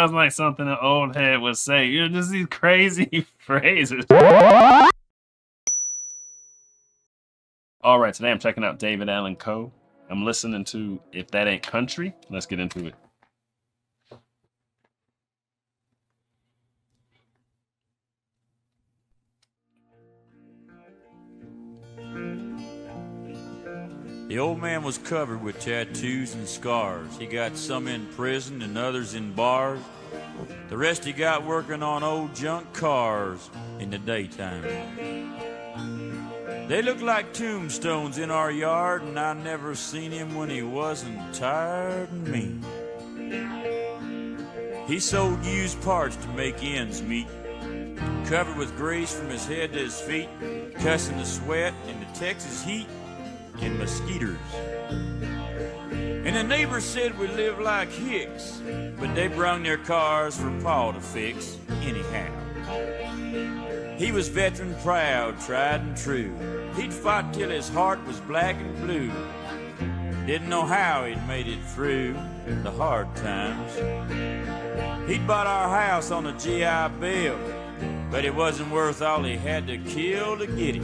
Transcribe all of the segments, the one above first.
sounds like something an old head would say. You know, just these crazy phrases. All right, today I'm checking out Allan Coe. I'm listening to If That Ain't Country. Let's get into it. The old man was covered with tattoos and scars. He got some in prison and others in bars. The rest he got working on old junk cars in the daytime. They look like tombstones in our yard, and I never seen him when he wasn't tired and mean. He sold used parts to make ends meet, covered with grease from his head to his feet, cussing the sweat in the Texas heat and mosquitoes. And the neighbors said we live like hicks, but they brung their cars for Pa to fix anyhow. He was veteran proud, tried and true. He'd fought till his heart was black and blue. Didn't know how he'd made it through the hard times. He'd bought our house on a GI Bill, but it wasn't worth all he had to kill to get it.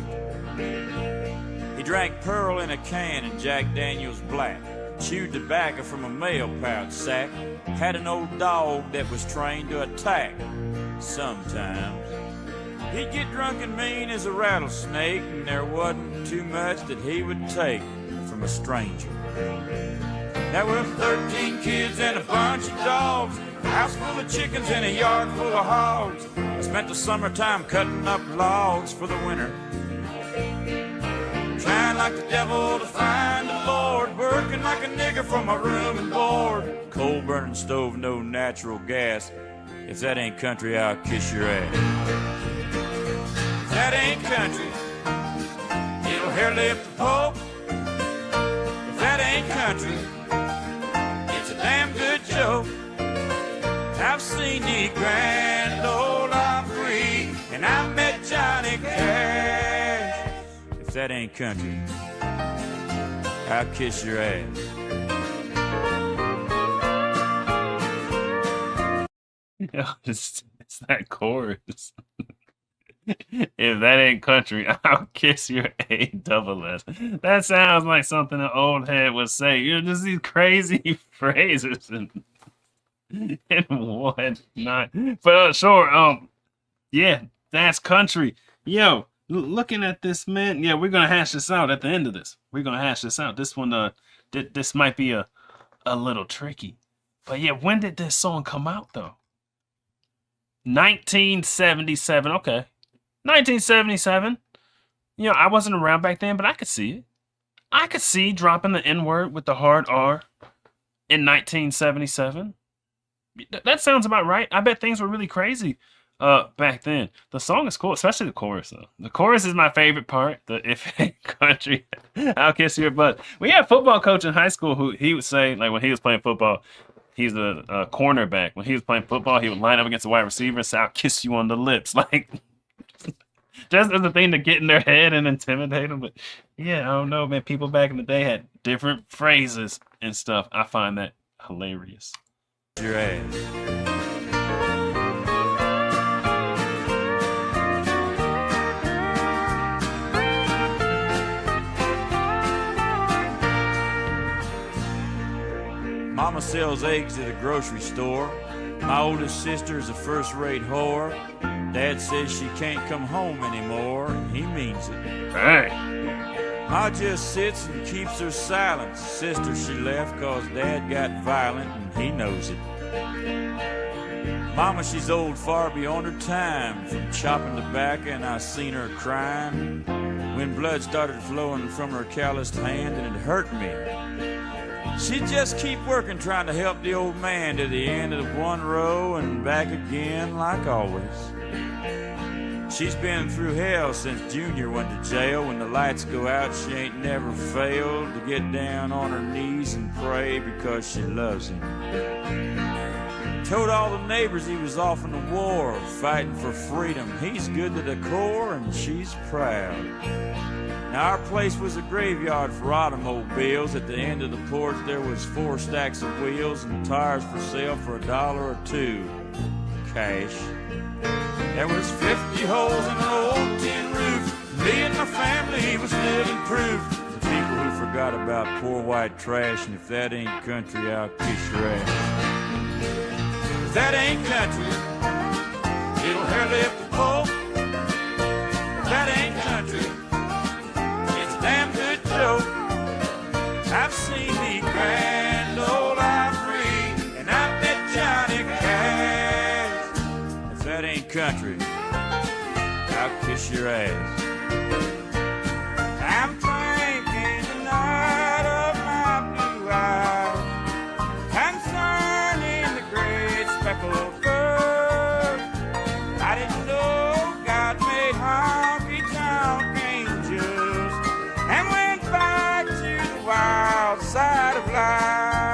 He drank Pearl in a can and Jack Daniels Black, chewed tobacco from a mail pouch sack, had an old dog that was trained to attack sometimes. He'd get drunk and mean as a rattlesnake, and there wasn't too much that he would take from a stranger. There were 13 kids and a bunch of dogs, a house full of chickens and a yard full of hogs. I spent the summertime cutting up logs for the winter, trying like the devil to find the Lord, working like a nigger for my room and board. Coal burning stove, no natural gas. If that ain't country, I'll kiss your ass. If that ain't country, it'll hair lift the Pope. If that ain't country, it's a damn good joke. I've seen the Grand Ole Opry, and I met Johnny Cash. If that ain't country, I'll kiss your ass. Yeah, it's that chorus. If that ain't country, I'll kiss your A-double-S. That sounds like something an old head would say. You know, just these crazy phrases and whatnot. But sure, yeah, that's country. Yo, looking at this, man. Yeah, we're gonna hash this out at the end of this. We're gonna hash this out. This one, this might be a little tricky. But yeah, when did this song come out though? 1977. Okay. 1977. You know, I wasn't around back then, but I could see it. I could see dropping the N-word with the hard R in 1977. That sounds about right. I bet things were really crazy back then. The song is cool, especially the chorus though. The chorus is my favorite part. The If It Ain't Country, I'll kiss your butt. We had a football coach in high school who he would say, like when he was playing football, he's a cornerback. When he was playing football, he would line up against a wide receiver and say, I'll kiss you on the lips. Like, just as a thing to get in their head and intimidate them. But yeah, I don't know, man. People back in the day had different phrases and stuff. I find that hilarious. Your ass. Mama sells eggs at a grocery store. My oldest sister's a first-rate whore. Dad says she can't come home anymore, and he means it. Hey. Ma just sits and keeps her silence. Sister, she left 'cause Dad got violent, and he knows it. Mama, she's old far beyond her time, from chopping tobacco, and I seen her crying when blood started flowing from her calloused hand, and it hurt me. She'd just keep working, trying to help the old man to the end of one row and back again like always. She's been through hell since Junior went to jail. When the lights go out, she ain't never failed to get down on her knees and pray because she loves him. Told all the neighbors he was off in the war, fighting for freedom. He's good to the core and she's proud. Now our place was a graveyard for automobiles. At the end of the porch there was 4 stacks of wheels and tires for sale for $1 or $2 cash. There was 50 holes in an old tin roof. Me and my family was living proof. For people who forgot about poor white trash. And if that ain't country, I'll kiss your ass. If that ain't country, it'll hair lift the pole. If that ain't country, it's a damn good joke. I've seen the Grand Ole Opry, and I've met Johnny Cash. If that ain't country, I'll kiss your ass. I'm drinking the night of my blue eyes. I'm turning the great speckled bird. I didn't know God made honky-tonk angels and went back to the wild side of life.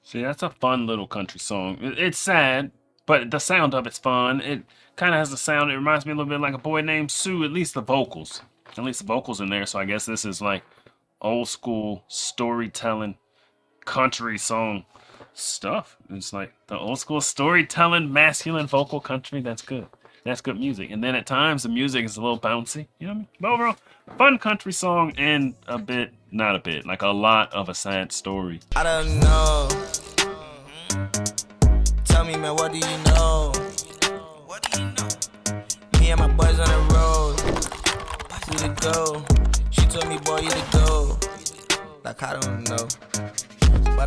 See, that's a fun little country song. It's sad, but the sound of it's fun. It kind of has the sound. It reminds me a little bit like A Boy Named Sue, at least the vocals. At least the vocals in there. So I guess this is like old school storytelling country song stuff. It's like the old school storytelling masculine vocal country. That's good. That's good music. And then at times the music is a little bouncy. You know what I mean? But overall, fun country song and a bit, not a bit, like a lot of a sad story. I don't know. Tell me, man, what do you know? What do you know? Me and my boys on the road. You to go. She told me, boy, you to go. Like, I don't know.